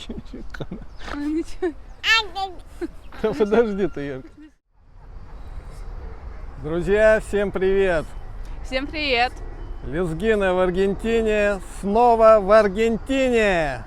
Ничего. Да подожди ты, Ярка. Друзья, всем привет! Всем привет! Лезгины в Аргентине, снова в Аргентине!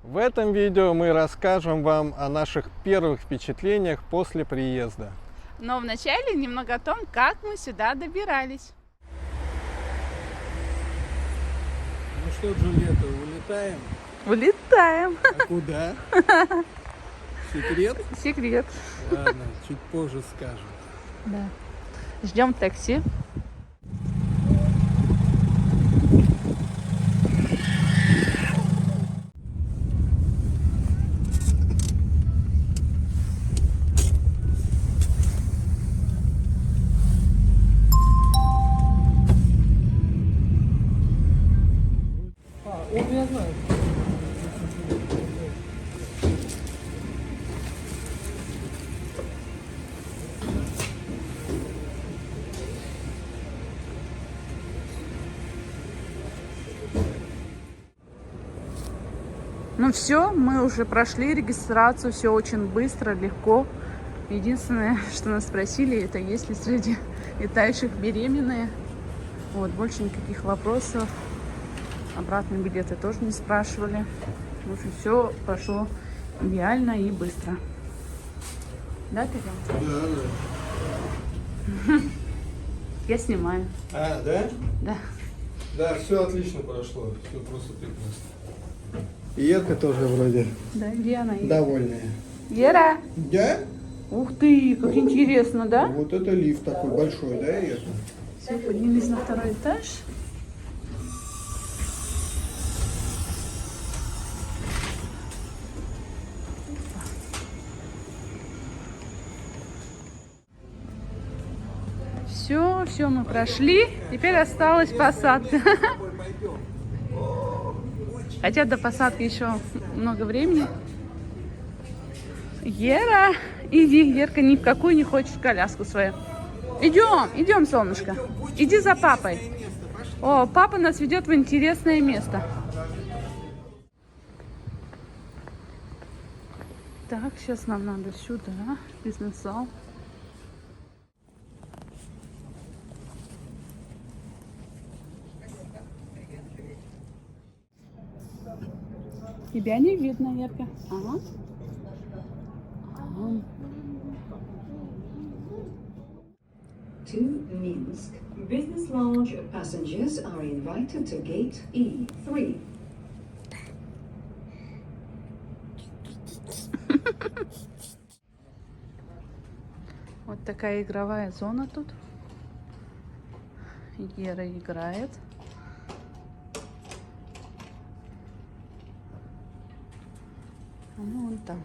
В этом видео мы расскажем вам о наших первых впечатлениях после приезда. Но вначале немного о том, как мы сюда добирались. Ну что, Джульетта, улетаем? Улетаем. А куда? Секрет? Секрет. Ладно, чуть позже скажем. Да. Ждем такси. Я знаю. Ну все, мы уже прошли регистрацию, все очень быстро, легко. Единственное, что нас спросили, это есть ли среди летающих беременные. Вот, больше никаких вопросов. Обратные билеты тоже не спрашивали. В общем, все прошло идеально и быстро. Да, Кирилл? Да. Я снимаю. А, да? Да. Да, все отлично прошло. Все просто прекрасно. И Ерка тоже вроде Да, где она? довольная. Ера! Да? Ух ты, как интересно, да? Вот это лифт такой большой, да, Ерка? Все, поднялись на второй этаж. Все, мы прошли. Теперь осталась посадка. Хотя до посадки еще много времени. Ера, иди. Ерка ни в какую не хочет коляску свою. Идем, солнышко. Иди за папой. О, папа нас ведет в интересное место. Так, сейчас нам надо сюда, в бизнес-зал. Тебя не видно, Ерка. Ага. To Minsk. Business lounge passengers are invited to gate E3. Вот такая игровая зона тут. Ера играет. А ну вон там.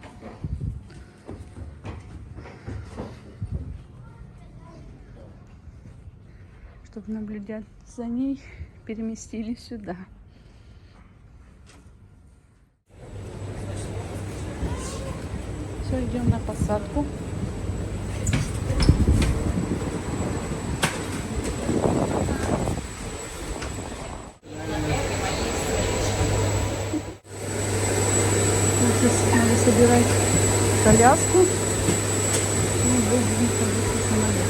Чтобы наблюдать за ней, переместились сюда. Все, идем на посадку. Сейчас надо собирать коляску. И будем садиться в самолет.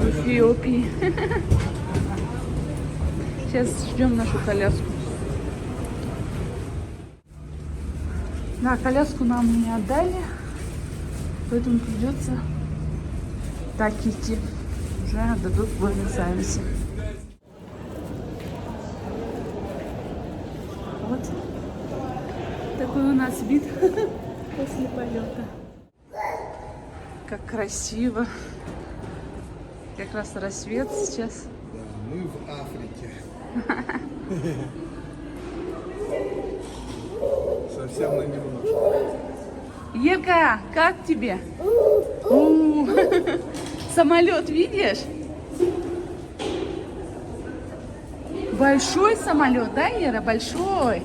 Эфиопии. Сейчас ждем нашу коляску. Да, коляску нам не отдали, поэтому придется так идти. Уже отдадут в Буэнос-Айресе. Вот такой у нас вид после полета. Как красиво. Как раз рассвет сейчас. Да, мы в Африке. Совсем на немножко. Ерка, как тебе? Самолет видишь? Большой самолет, да, Ера? Большой.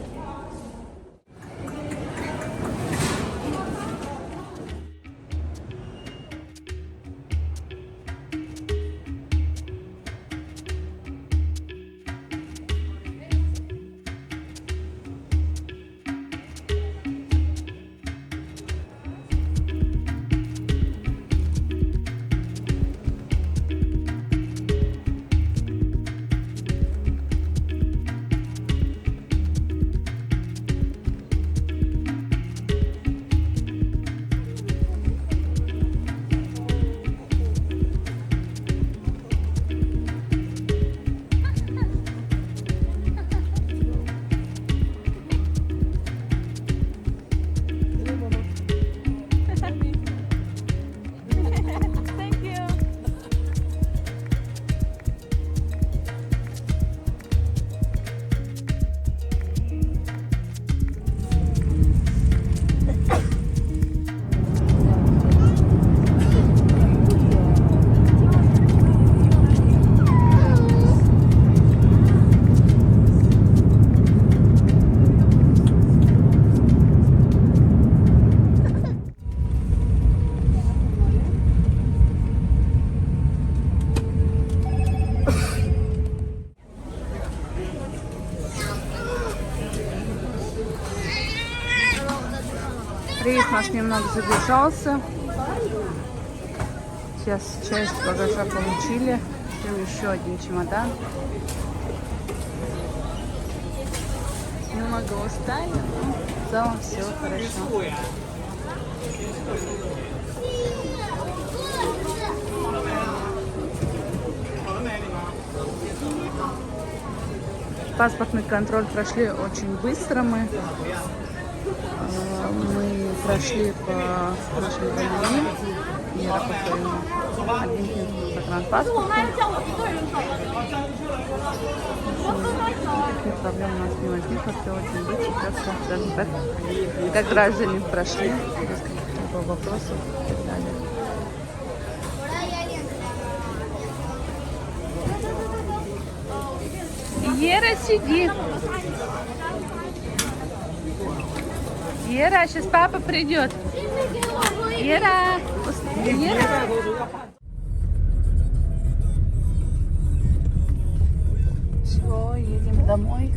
Рейс наш немного задержался. Сейчас часть багажа получили. Ждем еще один чемодан. Немного устали, но в целом все хорошо. Паспортный контроль прошли очень быстро мы. Мы прошли по нашей стране, Ера по своему аргентинскому загранпаспорту. Никаких проблем у нас не возникло, все очень быстро, четко, скажем так, как граждане прошли, без каких-либо вопросов и так далее. Ера, сиди. Ера, сейчас папа придет. Ера, Ера. Все, едем домой.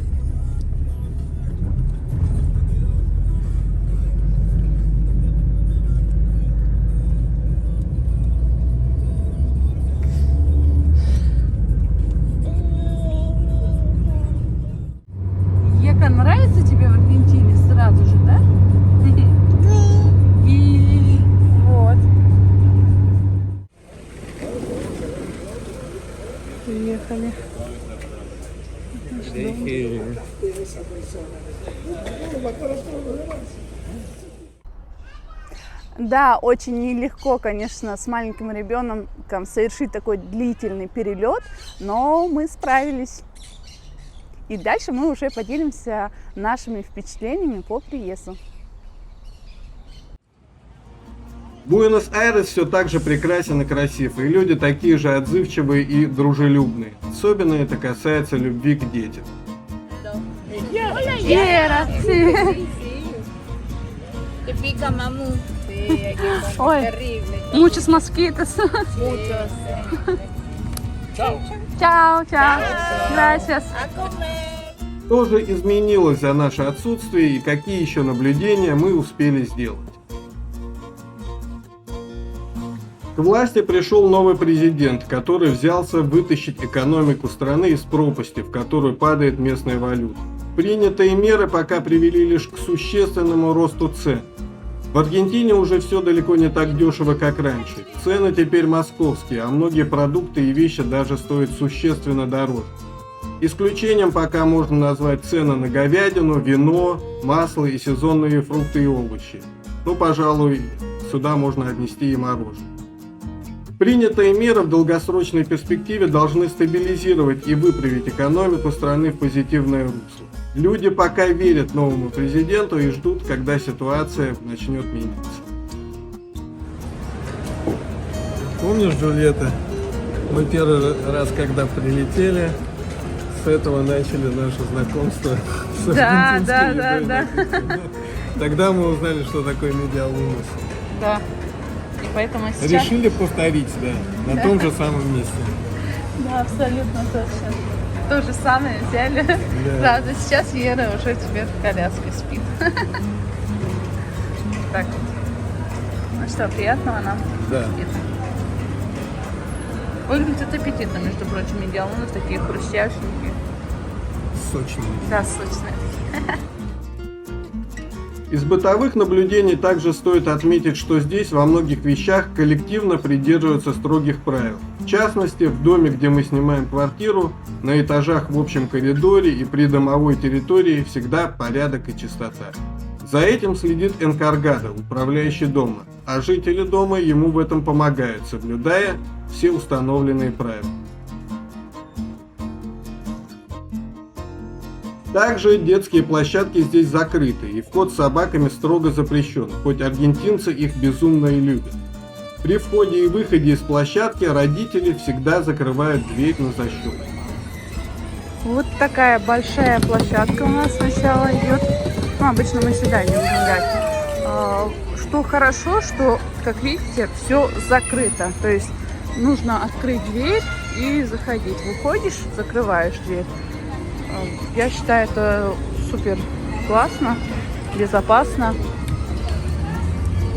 Ека, нравится тебе в Аргентине сразу же, да? И вот. Приехали. Да, очень нелегко, конечно, с маленьким ребенком совершить такой длительный перелет, но мы справились. И дальше мы уже поделимся нашими впечатлениями по приезду. Буэнос-Айрес все так же прекрасен и красив, и люди такие же отзывчивые и дружелюбные. Особенно это касается любви к детям. Ера, ой, muchos mosquitos. Чао, чао. Gracias. Что же изменилось за наше отсутствие и какие еще наблюдения мы успели сделать? К власти пришел новый президент, который взялся вытащить экономику страны из пропасти, в которую падает местная валюта. Принятые меры пока привели лишь к существенному росту цен. В Аргентине уже все далеко не так дешево, как раньше. Цены теперь московские, а многие продукты и вещи даже стоят существенно дороже. Исключением пока можно назвать цены на говядину, вино, масло и сезонные фрукты и овощи. Но, пожалуй, сюда можно отнести и мороженое. Принятые меры в долгосрочной перспективе должны стабилизировать и выправить экономику страны в позитивное русло. Люди пока верят новому президенту и ждут, когда ситуация начнет меняться. Помнишь, Джульетта, мы первый раз, когда прилетели, с этого начали наше знакомство с Да, аргентинской да, едой да, написано. Тогда мы узнали, что такое медиалунус. Да. И поэтому сейчас... Решили повторить, да, на том же самом месте. Да, абсолютно точно. То же самое взяли. Правда, сейчас Вера уже теперь в коляске спит. Так. Ну что, приятного нам. Да. Выглядит аппетитно, между прочим, медиалунус такие хрустященькие. Сочные. Да, сочные. Из бытовых наблюдений также стоит отметить, что здесь во многих вещах коллективно придерживаются строгих правил. В частности, в доме, где мы снимаем квартиру, на этажах в общем коридоре и при домовой территории всегда порядок и чистота. За этим следит энкаргадо, управляющий дома, а жители дома ему в этом помогают, соблюдая все установленные правила. Также детские площадки здесь закрыты, и вход с собаками строго запрещен, хоть аргентинцы их безумно и любят. При входе и выходе из площадки родители всегда закрывают дверь на защелку. Вот такая большая площадка у нас сначала идет. Ну, обычно мы сюда идем гулять. Что хорошо, что, как видите, все закрыто. То есть нужно открыть дверь и заходить. Выходишь, закрываешь дверь. Я считаю, это супер классно, безопасно,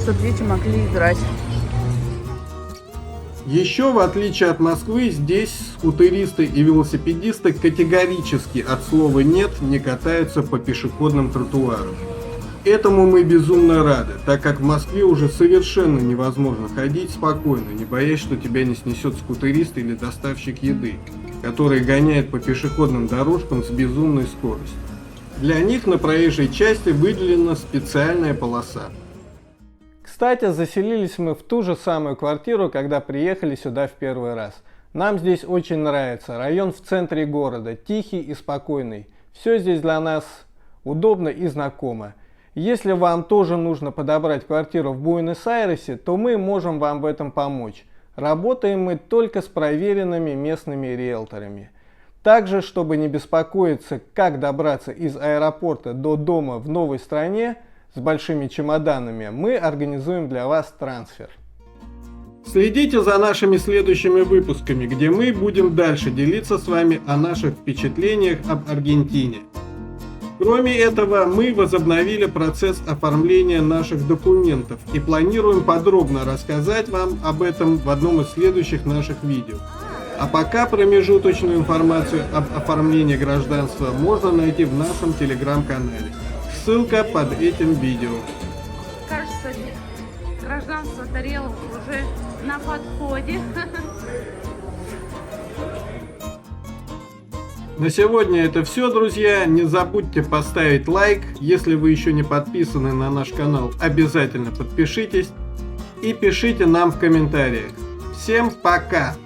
чтобы дети могли играть. Еще, в отличие от Москвы, здесь скутеристы и велосипедисты категорически от слова «нет» не катаются по пешеходным тротуарам. Этому мы безумно рады, так как в Москве уже совершенно невозможно ходить спокойно, не боясь, что тебя не снесет скутерист или доставщик еды, который гоняет по пешеходным дорожкам с безумной скоростью. Для них на проезжей части выделена специальная полоса. Кстати, заселились мы в ту же самую квартиру, когда приехали сюда в первый раз. Нам здесь очень нравится. Район в центре города, тихий и спокойный. Все здесь для нас удобно и знакомо. Если вам тоже нужно подобрать квартиру в Буэнос-Айресе, то мы можем вам в этом помочь. Работаем мы только с проверенными местными риэлторами. Также, чтобы не беспокоиться, как добраться из аэропорта до дома в новой стране с большими чемоданами, мы организуем для вас трансфер. Следите за нашими следующими выпусками, где мы будем дальше делиться с вами о наших впечатлениях об Аргентине. Кроме этого, мы возобновили процесс оформления наших документов и планируем подробно рассказать вам об этом в одном из следующих наших видео. А пока промежуточную информацию об оформлении гражданства можно найти в нашем телеграм-канале. Ссылка под этим видео. Кажется, гражданство Тарелок уже на подходе. На сегодня это все, друзья. Не забудьте поставить лайк. Если вы еще не подписаны на наш канал, обязательно подпишитесь. И пишите нам в комментариях. Всем пока!